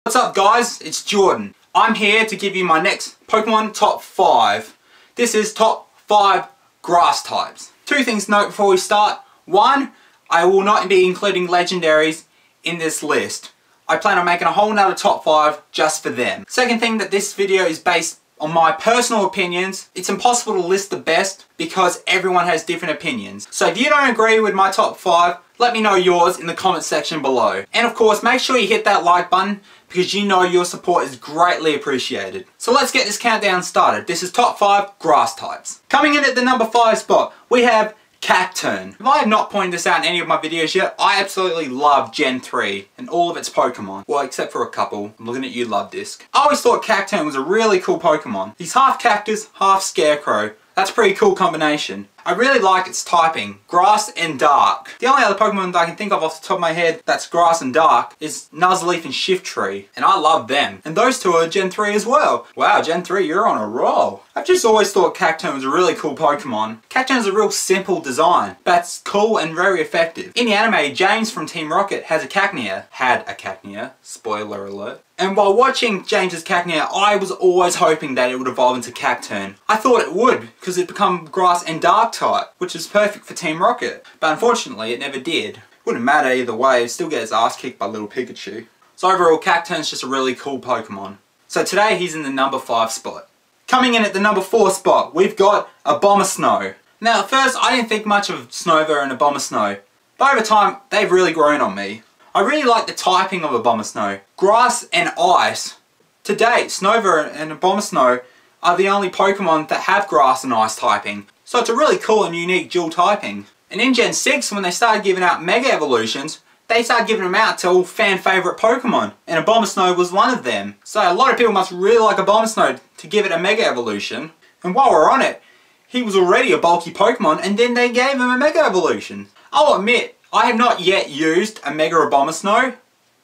What's up guys, it's Jordan. I'm here to give you my next Pokemon top 5. This is top 5 grass types. Two things to note before we start. One, I will not be including Legendaries in this list. I plan on making a whole nother top 5 just for them. Second thing, that this video is based on my personal opinions. It's impossible to list the best because everyone has different opinions. So if you don't agree with my top 5, let me know yours in the comment section below. And of course, make sure you hit that like button because you know your support is greatly appreciated. So let's get this countdown started. This is top 5 grass types. Coming in at the number 5 spot, we have Cacturne. If I have not pointed this out in any of my videos yet, I absolutely love Gen 3 and all of its Pokemon. Well, except for a couple. I'm looking at you, Luvdisc. I always thought Cacturne was a really cool Pokemon. He's half cactus, half scarecrow. That's a pretty cool combination. I really like its typing, grass and dark. The only other Pokemon that I can think of off the top of my head that's grass and dark is Nuzleaf and Shiftry, and I love them. And those two are Gen 3 as well. Wow, Gen 3, you're on a roll. I've just always thought Cacturne was a really cool Pokemon. Cacturne is a real simple design, but it's cool and very effective. In the anime, James from Team Rocket has a Cacnea. Had a Cacnea, spoiler alert. And while watching James's Cacnea, I was always hoping that it would evolve into Cacturne. I thought it would, because it become grass and dark type, which is perfect for Team Rocket. But unfortunately, it never did. Wouldn't matter either way, it still gets ass kicked by little Pikachu. So overall, Cacturne's just a really cool Pokemon. So today, he's in the number 5 spot. Coming in at the number 4 spot, we've got Abomasnow. Now at first, I didn't think much of Snover and Abomasnow, but over time, they've really grown on me. I really like the typing of Abomasnow. Grass and ice. To date, Snover and Abomasnow are the only Pokemon that have grass and ice typing. So it's a really cool and unique dual typing. And in Gen 6, when they started giving out Mega Evolutions, they started giving them out to all fan favourite Pokemon. And Abomasnow was one of them. So a lot of people must really like Abomasnow to give it a Mega Evolution. And while we're on it, he was already a bulky Pokemon and then they gave him a Mega Evolution. I'll admit, I have not yet used a Mega Abomasnow,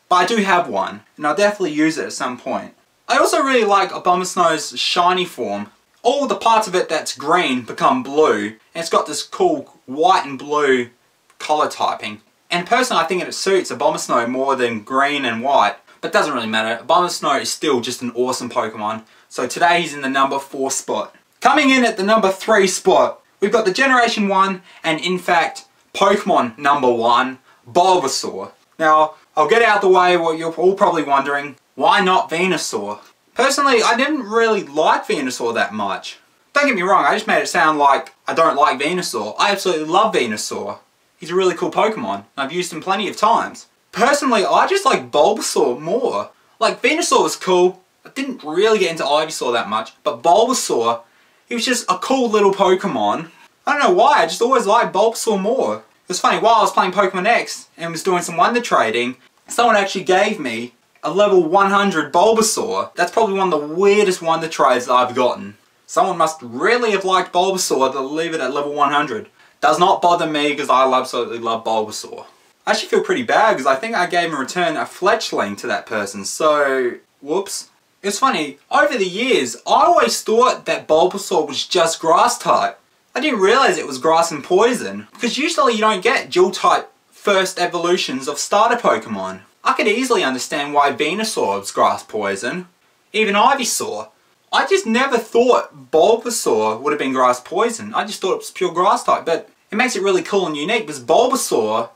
but I do have one, and I'll definitely use it at some point. I also really like Abomasnow's shiny form. All the parts of it that's green become blue, and it's got this cool white and blue colour typing. And personally, I think it suits Abomasnow more than green and white, but it doesn't really matter. Abomasnow is still just an awesome Pokemon, so today he's in the number 4 spot. Coming in at the number 3 spot, we've got the Generation 1, and in fact, Pokemon number 1, Bulbasaur. Now, I'll get out the way what you're all probably wondering, why not Venusaur? Personally, I didn't really like Venusaur that much. Don't get me wrong, I just made it sound like I don't like Venusaur. I absolutely love Venusaur. He's a really cool Pokemon. I've used him plenty of times. Personally, I just like Bulbasaur more. Like, Venusaur was cool. I didn't really get into Ivysaur that much, but Bulbasaur, he was just a cool little Pokemon. I don't know why, I just always liked Bulbasaur more. It was funny, while I was playing Pokemon X and was doing some Wonder Trading, someone actually gave me a level 100 Bulbasaur. That's probably one of the weirdest Wonder Trades that I've gotten. Someone must really have liked Bulbasaur to leave it at level 100. Does not bother me because I absolutely love Bulbasaur. I actually feel pretty bad because I think I gave in return a Fletchling to that person, so whoops. It's funny, over the years, I always thought that Bulbasaur was just grass type. I didn't realise it was grass and poison, because usually you don't get dual type first evolutions of starter Pokemon. I could easily understand why Venusaur was grass poison, even Ivysaur. I just never thought Bulbasaur would have been grass poison. I just thought it was pure grass type, but it makes it really cool and unique because Bulbasaur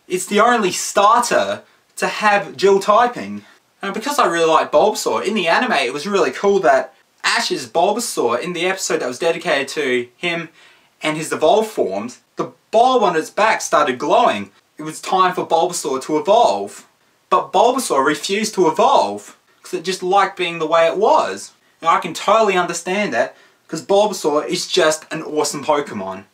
is the only starter to have dual typing. And because I really like Bulbasaur, in the anime it was really cool that Ash's Bulbasaur, in the episode that was dedicated to him and his evolved forms, the bulb on its back started glowing. It was time for Bulbasaur to evolve. But Bulbasaur refused to evolve because it just liked being the way it was. Now I can totally understand that because Bulbasaur is just an awesome Pokemon.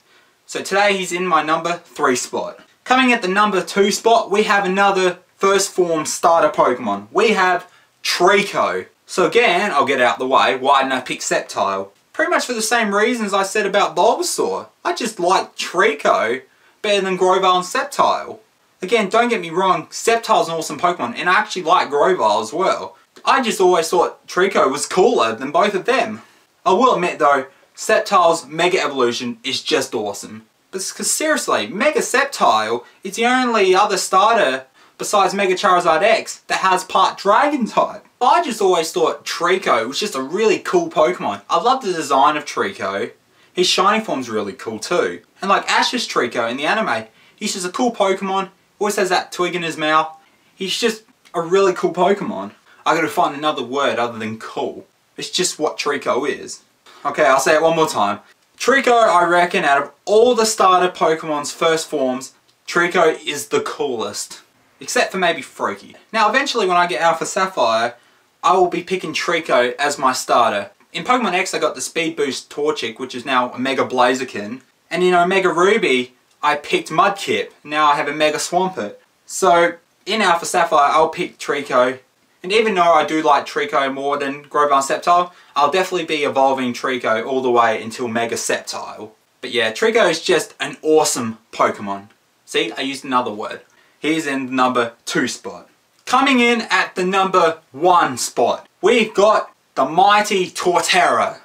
So today he's in my number 3 spot. Coming at the number 2 spot, we have another first form starter Pokemon. We have Treecko. So again, I'll get out the way, why didn't I pick Sceptile? Pretty much for the same reasons I said about Bulbasaur. I just like Treecko better than Grovyle and Sceptile. Again, don't get me wrong, Sceptile's an awesome Pokemon, and I actually like Grovyle as well. I just always thought Treecko was cooler than both of them. I will admit though, Sceptile's Mega Evolution is just awesome. Because seriously, Mega Sceptile is the only other starter besides Mega Charizard X that has part Dragon type. I just always thought Trico was just a really cool Pokemon. I love the design of Trico. His shiny form's really cool too. And like Ash's Trico in the anime, he's just a cool Pokemon. Always has that twig in his mouth. He's just a really cool Pokemon. I gotta find another word other than cool. It's just what Trico is. Okay, I'll say it one more time. Trico, I reckon, out of all the starter Pokemon's first forms, Trico is the coolest. Except for maybe Froakie. Now eventually when I get Alpha Sapphire, I will be picking Trico as my starter. In Pokemon X I got the Speed Boost Torchic, which is now a Mega Blaziken. And in Omega Ruby, I picked Mudkip. Now I have a Mega Swampert. So in Alpha Sapphire, I'll pick Trico. And even though I do like Trico more than Grovyle and Sceptile, I'll definitely be evolving Trico all the way until Mega Sceptile. But yeah, Trico is just an awesome Pokemon. See, I used another word. He's in the number 2 spot. Coming in at the number 1 spot, we've got the mighty Torterra.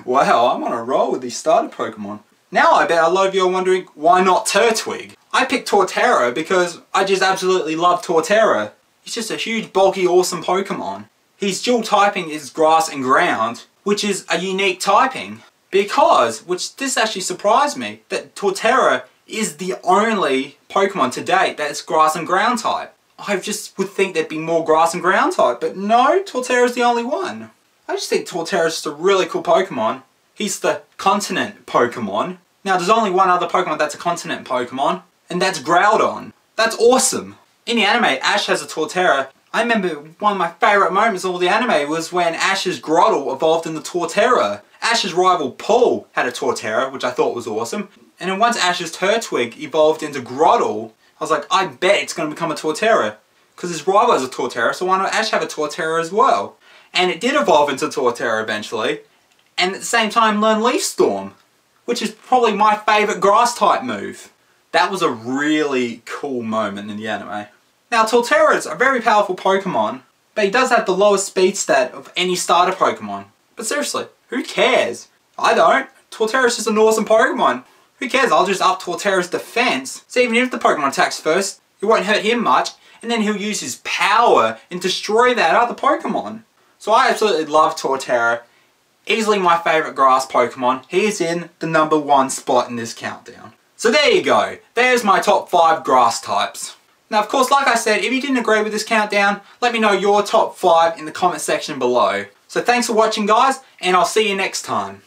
Wow, I'm on a roll with these starter Pokemon. Now I bet a lot of you are wondering, why not Turtwig? I picked Torterra because I just absolutely love Torterra. He's just a huge, bulky, awesome Pokemon. His dual typing is Grass and Ground, which is a unique typing. Because, which this actually surprised me, that Torterra is the only Pokemon to date that is Grass and Ground type. I just would think there'd be more Grass and Ground type, but no, Torterra's the only one. I just think Torterra's just a really cool Pokemon. He's the Continent Pokemon. Now there's only one other Pokemon that's a Continent Pokemon, and that's Groudon. That's awesome. In the anime, Ash has a Torterra. I remember one of my favourite moments of all the anime was when Ash's Grotle evolved into Torterra. Ash's rival Paul had a Torterra, which I thought was awesome. And then once Ash's Turtwig evolved into Grotle, I was like, I bet it's going to become a Torterra. Because his rival has a Torterra, so why not Ash have a Torterra as well? And it did evolve into Torterra eventually. And at the same time learn Leaf Storm, which is probably my favourite grass type move. That was a really cool moment in the anime. Now Torterra is a very powerful Pokemon, but he does have the lowest speed stat of any starter Pokemon. But seriously, who cares? I don't. Torterra's just an awesome Pokemon. Who cares? I'll just up Torterra's defense. So even if the Pokemon attacks first, it won't hurt him much, and then he'll use his power and destroy that other Pokemon. So I absolutely love Torterra. Easily my favourite grass Pokemon. He is in the number 1 spot in this countdown. So there you go. There's my top 5 grass types. Now of course, like I said, if you didn't agree with this countdown, let me know your top 5 in the comment section below. So thanks for watching guys, and I'll see you next time.